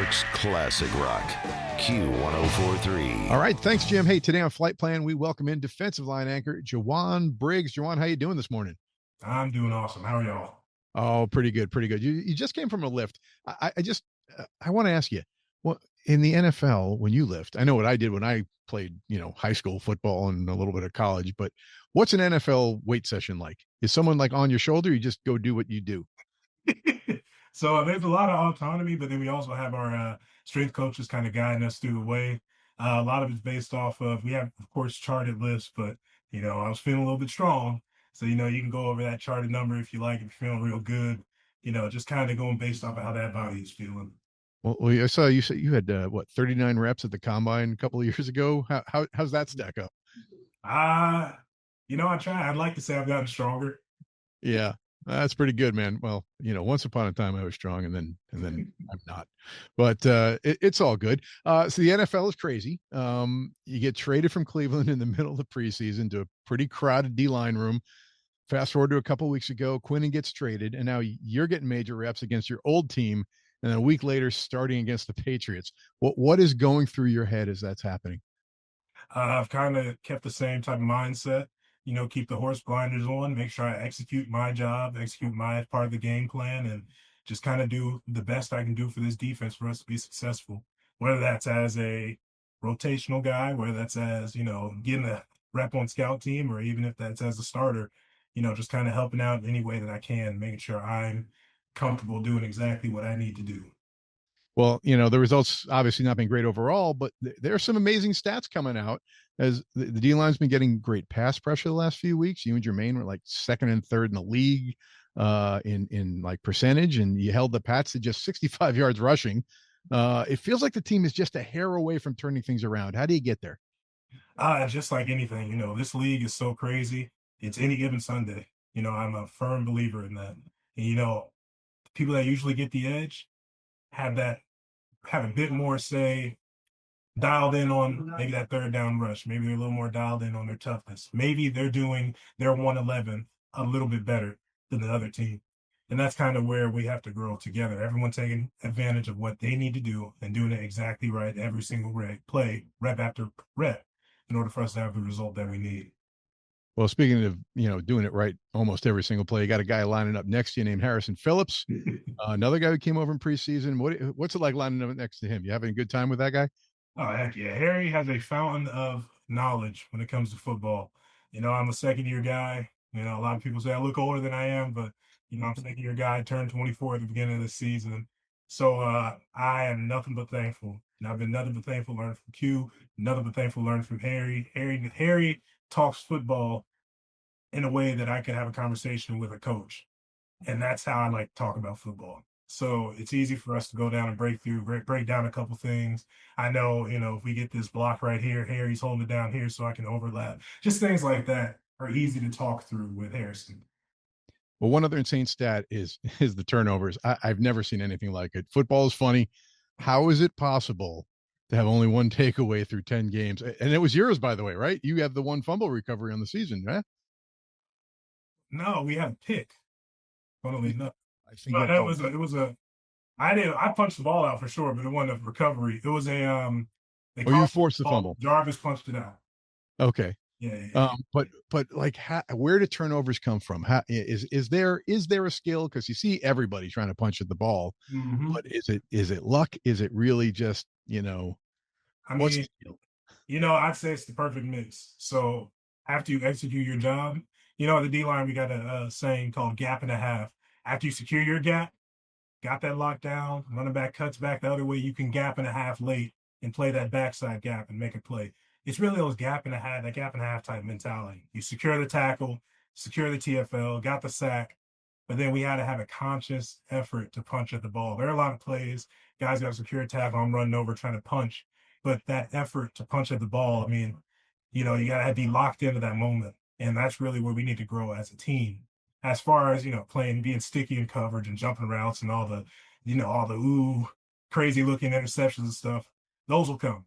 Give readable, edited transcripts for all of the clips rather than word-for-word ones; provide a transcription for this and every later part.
York's classic rock, Q1043. All right, thanks, Jim. Hey, today on Flight Plan, we welcome in defensive line anchor Jowon Briggs. Jowon, how you doing this morning? I'm doing awesome. How are y'all? Oh, pretty good, pretty good. You just came from a lift. I want to ask you, well, in the NFL, when you lift, I know what I did when I played, high school football and a little bit of college, but what's an NFL weight session like? Is someone like on your shoulder? You just go do what you do? So there's a lot of autonomy, but then we also have our strength coaches kind of guiding us through the way. A lot of it's based off of, we have, of course, charted lists, but, I was feeling a little bit strong. So, you can go over that charted number if you like, if you're feeling real good, just kind of going based off of how that body is feeling. Well, I saw you said you had 39 reps at the combine a couple of years ago. How's that stack up? Uh, I try. I'd like to say I've gotten stronger. Yeah, that's pretty good, man. Well, once upon a time I was strong, and then I'm not. But it's all good. So the NFL is crazy. You get traded from Cleveland in the middle of the preseason to a pretty crowded D-line room. Fast forward to a couple of weeks ago, Quinnen gets traded, and now you're getting major reps against your old team, and then a week later, starting against the Patriots. What is going through your head as that's happening? I've kind of kept the same type of mindset, keep the horse blinders on, make sure I execute my job, execute my part of the game plan, and just kind of do the best I can do for this defense for us to be successful. Whether that's as a rotational guy, whether that's as, getting a rep on scout team, or even if that's as a starter, just kind of helping out in any way that I can, making sure I'm comfortable doing exactly what I need to do. Well, the results obviously not been great overall, but there are some amazing stats coming out as the D line's been getting great pass pressure the last few weeks. You and Jermaine were like second and third in the league in like percentage, and you held the Pats to just 65 yards rushing. It feels like the team is just a hair away from turning things around. How do you get there? Just like anything, this league is so crazy. It's any given Sunday. I'm a firm believer in that. And, people that usually get the edge have have a bit more say, dialed in on maybe that third down rush. Maybe they're a little more dialed in on their toughness. Maybe they're doing their 111 a little bit better than the other team. And that's kind of where we have to grow together. Everyone taking advantage of what they need to do and doing it exactly right every single play, rep after rep, in order for us to have the result that we need. Well, speaking of doing it right almost every single play, you got a guy lining up next to you named Harrison Phillips, another guy who came over in preseason. What's it like lining up next to him? You having a good time with that guy? Oh, heck yeah. Harry has a fountain of knowledge when it comes to football. I'm a second year guy. A lot of people say I look older than I am, but, I'm a second year guy. I turned 24 at the beginning of the season. So I am nothing but thankful. And I've been nothing but thankful learning from Q, nothing but thankful learning from Harry. Harry talks football in a way that I could have a conversation with a coach. And that's how I like to talk about football. So it's easy for us to go down and break down a couple things. I know, if we get this block right here, Harry's holding it down here so I can overlap. Just things like that are easy to talk through with Harrison. Well, one other insane stat is is the turnovers. I've never seen anything like it. Football is funny. How is it possible to have only one takeaway through 10 games? And it was yours, by the way, right? You have the one fumble recovery on the season, right? No, we had a pick. Funnily enough. I think But I punched the ball out for sure, but it wasn't a recovery. It was they or you called forced the ball. fumble. Jarvis punched it out. Okay. Yeah. But like, where do turnovers come from? Is there a skill? Because you see everybody trying to punch at the ball, Mm-hmm. but is it luck? Is it really just I what's mean, the deal? I'd say it's the perfect mix. So after you execute your job, at the D line, we got a saying called gap and a half. After you secure your gap, got that locked down, running back cuts back the other way, you can gap and a half late and play that backside gap and make a play. It's really those that gap and a half type mentality. You secure the tackle, secure the TFL, got the sack, but then we had to have a conscious effort to punch at the ball. There are a lot of plays, guys got to secure a tackle, I'm running over trying to punch, but that effort to punch at the ball, I mean, you got to be locked into that moment. And that's really where we need to grow as a team. As far as, being sticky in coverage and jumping routes and all the crazy looking interceptions and stuff, those will come.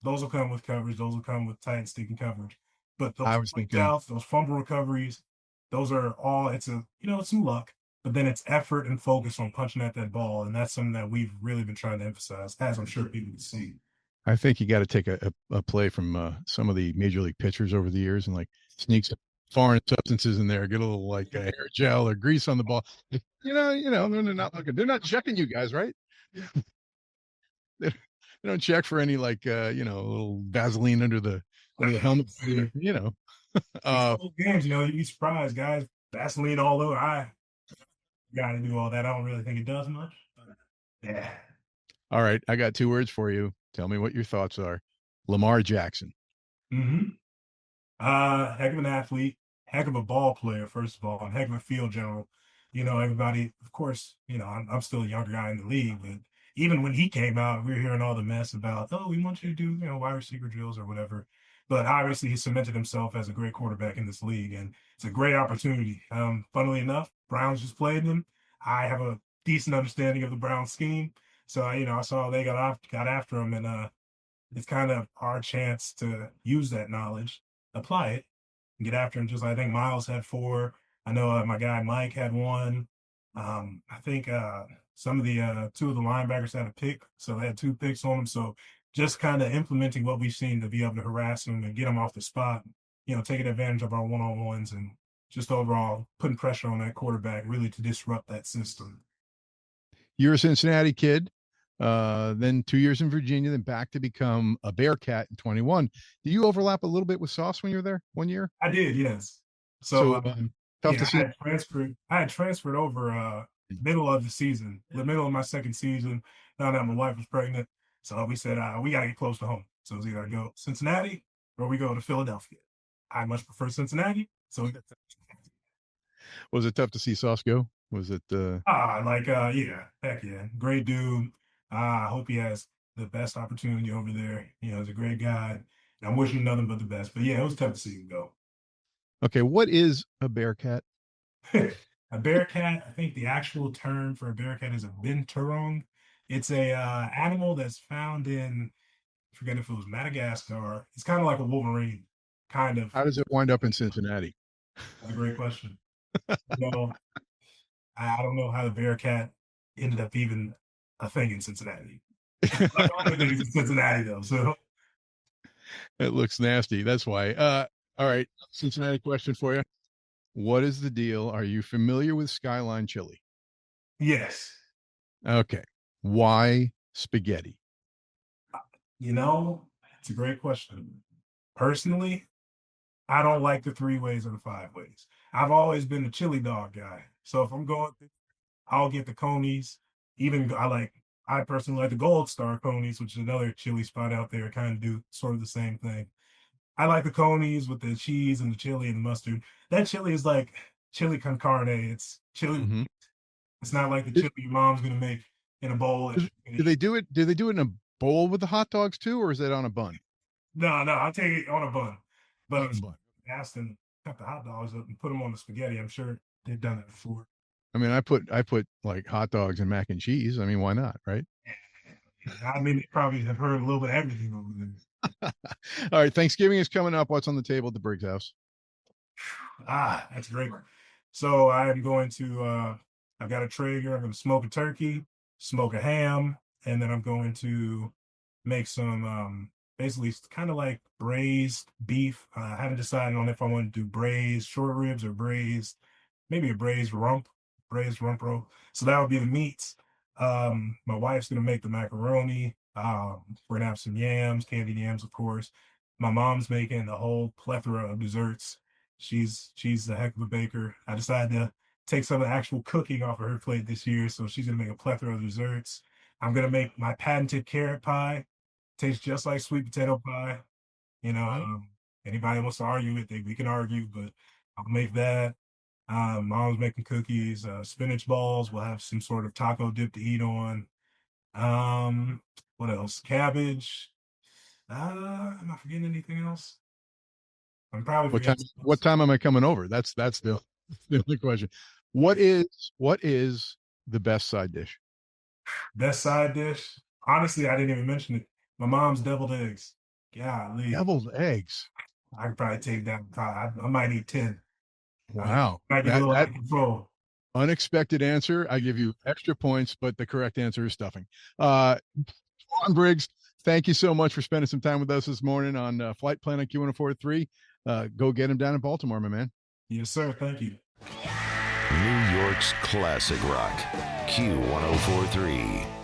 Those will come with coverage. Those will come with tight and sticky coverage. But I those was thinking, outs, those fumble recoveries, those are all, it's some luck, but then it's effort and focus on punching at that ball, and that's something that we've really been trying to emphasize, as I'm sure people can see. I think you got to take a play from some of the major league pitchers over the years and like sneak some foreign substances in there, get a little like hair gel or grease on the ball. They're not looking, they're not checking you guys, right? They, they don't check for any like a little Vaseline under the helmet, These Uh, old games, you'd be surprised, guys. Vaseline all over. I got to do all that. I don't really think it does much. Yeah. all right, I got two words for you. Tell me what your thoughts are. Lamar Jackson. Mm-hmm. Heck of an athlete, heck of a ball player, first of all, and heck of a field general. Everybody, of course, I'm still a younger guy in the league, but even when he came out, we were hearing all the mess about, oh, we want you to do, wide receiver drills or whatever. But obviously, he cemented himself as a great quarterback in this league, and it's a great opportunity. Funnily enough, Browns just played him. I have a decent understanding of the Browns scheme, so I saw they got after him, and it's kind of our chance to use that knowledge, apply it, and get after him. Just like I think Miles had 4. I know my guy Mike had 1. I think some of the 2 of the linebackers had a pick, so they had 2 picks on them. So just kind of implementing what we've seen to be able to harass them and get them off the spot, taking advantage of our one-on-ones and just overall putting pressure on that quarterback really to disrupt that system. You're a Cincinnati kid, then 2 years in Virginia, then back to become a Bearcat in 21. Do you overlap a little bit with Sauce when you were there 1 year? I did, yes. So So tough to I see. had transferred over middle of the season, the middle of my second season. Found out my wife was pregnant, so we said we got to get close to home. So it was either go Cincinnati or we go to Philadelphia. I much prefer Cincinnati, so Was it tough to see Sauce go? Was it? yeah, heck yeah, great dude. I hope he has the best opportunity over there. He's a great guy. And I'm wishing nothing but the best. But yeah, it was tough to see him go. Okay, what is a Bearcat? A bearcat, I think the actual term for a bearcat is a binturong. It's a animal that's found in, I forget if it was Madagascar. It's kind of like a wolverine, kind of. How does it wind up in Cincinnati? That's a great question. Well, I don't know how the bearcat ended up even a thing in Cincinnati. I don't think it's in Cincinnati though. So It looks nasty. That's why. All right, Cincinnati question for you. What is the deal? Are you familiar with Skyline Chili? yes, Okay. Why spaghetti? it's a great question. Personally, I don't like the 3 ways or the 5 ways. I've always been a chili dog guy. So if I'm going, I'll get the conies. Even I personally like the Gold Star conies, which is another chili spot out there, kind of do sort of the same thing. I like the conies with the cheese and the chili and the mustard. That chili is like chili con carne. It's chili. Mm-hmm. It's not like the chili your mom's gonna make in a bowl. Do they do it? Do they do it in a bowl with the hot dogs too, or is that on a bun? No, I'll take it on a bun. But On a bun. ask them cut the hot dogs up and put them on the spaghetti. I'm sure they've done it before. I mean, I put like hot dogs and mac and cheese. I mean, why not, right? I mean, they probably have heard a little bit of everything over there. All right, Thanksgiving is coming up. What's on the table at the Briggs house? That's a great one. So I'm going to I've got a Traeger. I'm going to smoke a turkey, smoke a ham, and then I'm going to make some basically kind of like braised beef. I haven't decided on if I want to do braised short ribs or maybe a braised rump roll. So that would be the meats. My wife's gonna make the macaroni. We're gonna have some yams, candied yams, of course. My mom's making a whole plethora of desserts. She's a heck of a baker. I decided to take some of the actual cooking off of her plate this year, so she's gonna make a plethora of desserts. I'm gonna make my patented carrot pie. Tastes just like sweet potato pie. Anybody wants to argue with it, we can argue, but I'll make that. Mom's making cookies, spinach balls. We'll have some sort of taco dip to eat on. What else? Cabbage. Am I forgetting anything else? I'm probably What time? forgetting. What time am I coming over? That's the only question. What is the best side dish? Best side dish. Honestly, I didn't even mention it. My mom's deviled eggs. Golly, Deviled eggs. I could probably take that. I might eat 10. Wow. Might get a little out of control. Unexpected answer. I give you extra points, but the correct answer is stuffing. Jowon Briggs, thank you so much for spending some time with us this morning on Flight Plan on Q1043. Go get him down in Baltimore, my man. Yes, sir. Thank you. New York's classic rock, Q1043.